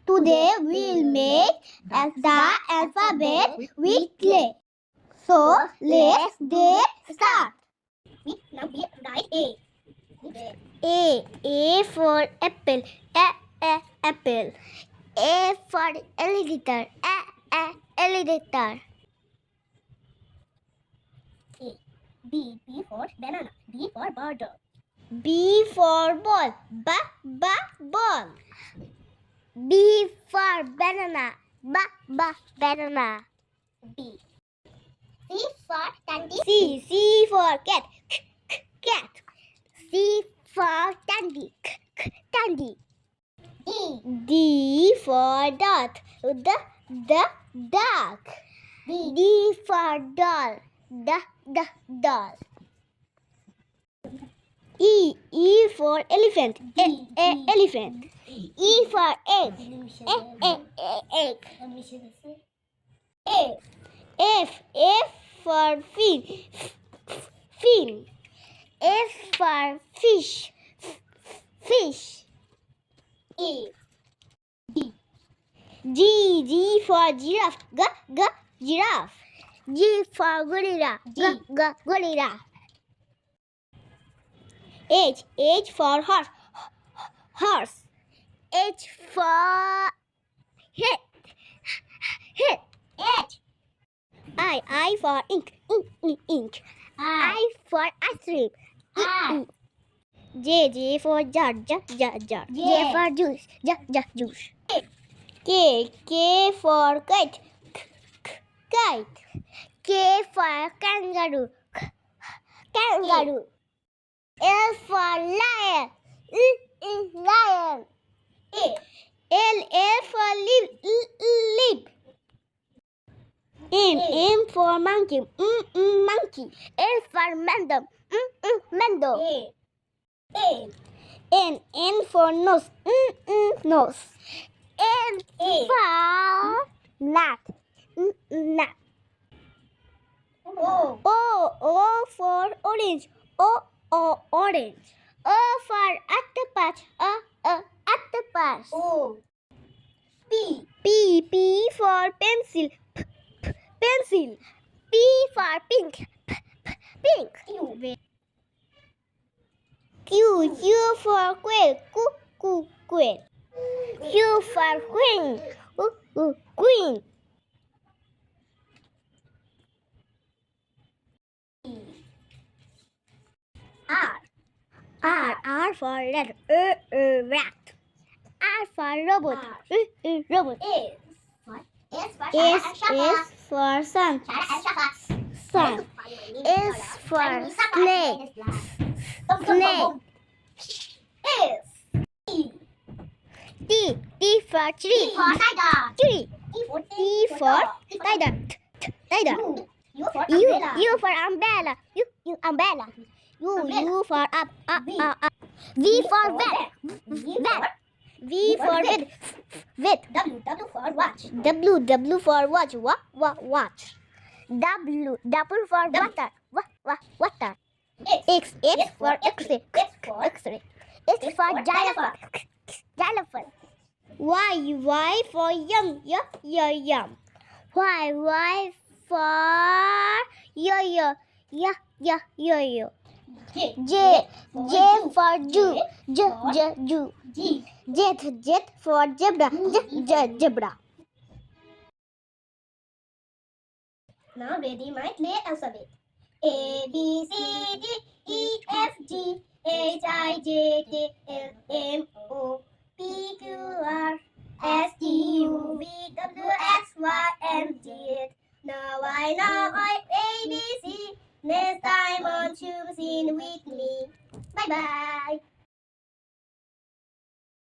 Today we'll make the alphabet with clay. So let's get start. Now we write A. A for apple. Apple. A for alligator. Alligator. B for banana. B for bird. B for ball. Ball. B for banana. Banana. B. C for candy. C for cat. Cat. C for candy. Candy. D for dot. Duck. D for doll. Doll. E for elephant. Elephant. E for egg. Egg. F for fin. F for fish. G for giraffe. Giraffe. G for gorilla. Gorilla. H for horse. H for head. H. I for ink. I for ice cream. J for jar. J for juice. Juice. K for kite. K for kangaroo. L for lion. Lion. L for lip. M for monkey. Monkey. N for mandom. Mando. N for nose. Nose. N for nut. O for orange. Orange. O for octopus. Octopus. P for pencil. Pencil. P for pink. Pink. Q for quail. Quail. Q for queen. Queen. R for rat. Rat. R for robot. Robot. S for sun. Sun. S for snake. Snake. T for tree. Tree. T for tiger. U for umbrella. Umbrella. U for up. V for vet. V for vet. W for watch. W for watch. Watch. W for water. Water. X for X-ray. S for xylophone. Y for yum. Yum. Y for yo. J for Jew. Z for zebra. Zebra. Now ready my clay alphabet. A B C D E F G H I J K L M O P Q R S T U V W X Y and Z. Now I know ABC. Next time on Choosing with me. Bye bye.